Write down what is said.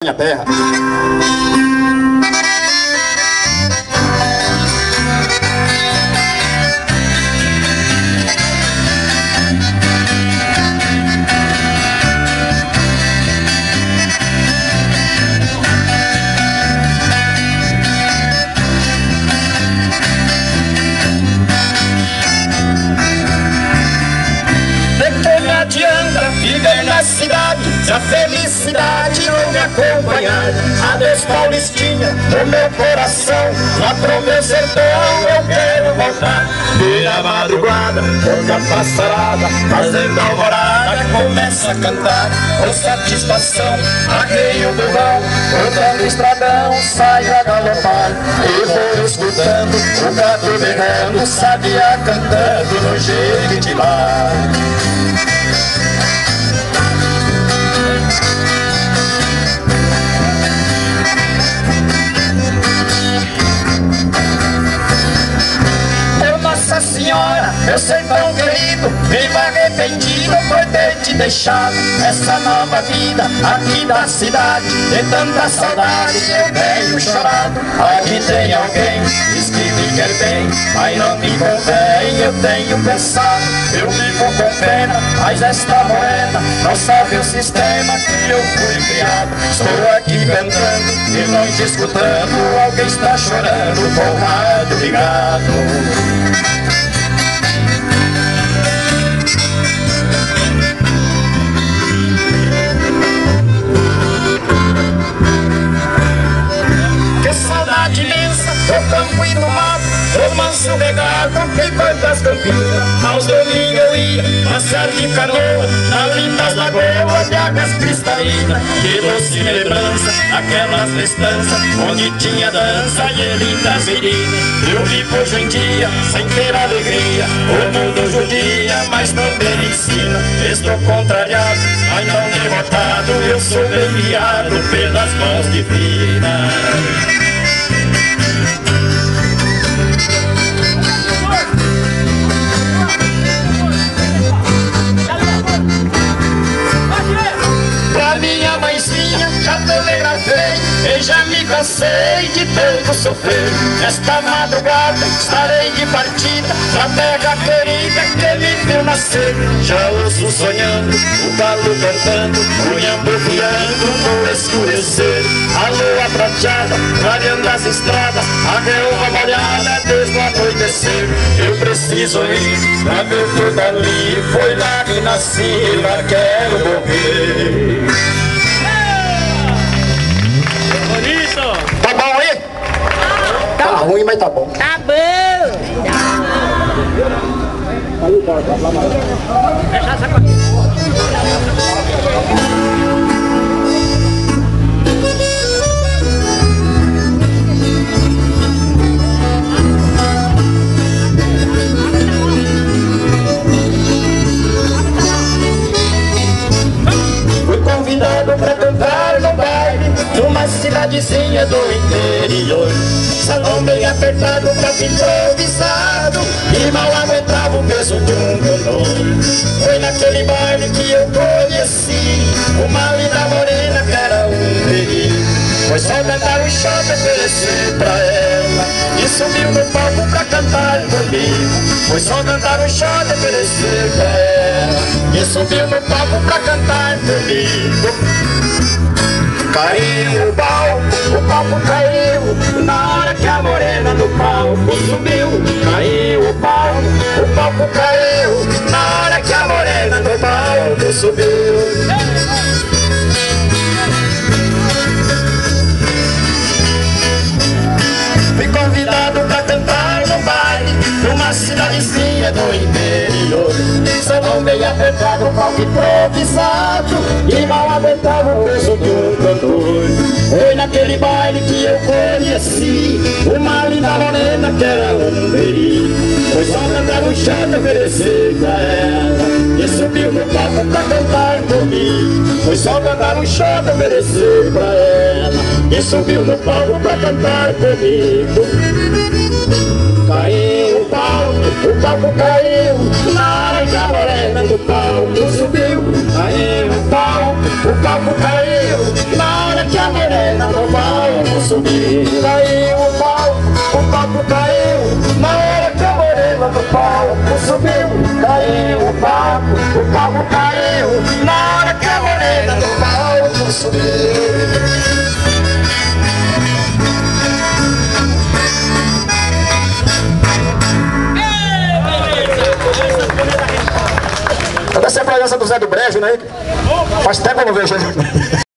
minha terra. Viver na cidade, se a felicidade não me acompanhar. Adeus Paulistinha, o meu coração, lá pro meu sertão eu quero voltar. E na madrugada, quando a passarada, fazendo alvorada, começa a cantar. Com satisfação, arreio do burrão, andando o estradão, saio a galopar. E vou escutando o gato berrando, sabia cantando no Jequitimá. Nossa Senhora, meu sertão querido, vivo arrependido por ter te deixado. Essa nova vida aqui da cidade, de tanta saudade eu tenho chorado. Aqui tem alguém, diz que me quer bem, mas não me convém, eu tenho pensado. Eu vivo com pena, mas esta morena não sabe o sistema que eu fui criado. Estou aqui cantando e longe escutando, alguém está chorando com o rádio ligado. Que saudade imensa do campo e do mato, do manso regado que quantas campinas. Aos domingos eu ia passear de canoa nas lindas lagoas de águas cristalinas. Que doce lembrança daquelas festanças onde tinha dança e lindas meninas. Eu vivo hoje em dia sem ter alegria, o mundo judia, mas também ensina. Estou contrariado, mas não derrotado, eu sou bem guiado pelas mãos divinas. Já telegrafei e já me cansei de tanto sofrer. Nesta madrugada estarei de partida pra terra querida que me viu nascer. Já ouço sonhando, o galo cantando, cunhando, criando no escurecer. A lua prateada, clareando as estradas, a relva molhada desde o anoitecer. Eu preciso ir pra ver tudo ali, foi lá que nasci, lá quero morrer. Tá bom aí? Tá ruim, mas tá bom. Tá bom. Deixa essa coisa. Fui convidado pra cantar no baile numa cidadezinha do interior. Salão bem apertado, papo improvisado, e mal aguentava o peso de um cantor. Foi naquele baile que eu conheci uma linda morena que era um perigo. Foi só cantar um shot e oferecer pra ela, e subiu no palco pra cantar comigo. Foi só cantar um shot e oferecer pra ela, e subiu no palco pra cantar comigo. Caiu o palco caiu, na hora que a morena no palco subiu. Caiu o palco caiu, na hora que a morena no palco subiu. Fui convidado pra cantar no baile numa cidadezinha do interior. Salão bem apertado, palco improvisado, e mal aguentava o peso de um cantor. Foi naquele baile que eu conheci uma linda morena que era um perigo. Foi só cantar um chão e oferecer pra ela, e subiu no palco pra cantar comigo. Foi só cantar um chão e oferecer pra ela, e subiu no palco pra cantar comigo. Caiu o palco caiu, na hora que a morena do palco subiu, aí o palco caiu. Na hora que a morena do palco subiu, aí o palco caiu. Na hora que a morena do palco subiu, caiu o palco caiu. Na hora que a morena do palco subiu. Essa é a presença do Zé do Brejo, né? Faz tempo que eu não vejo ele.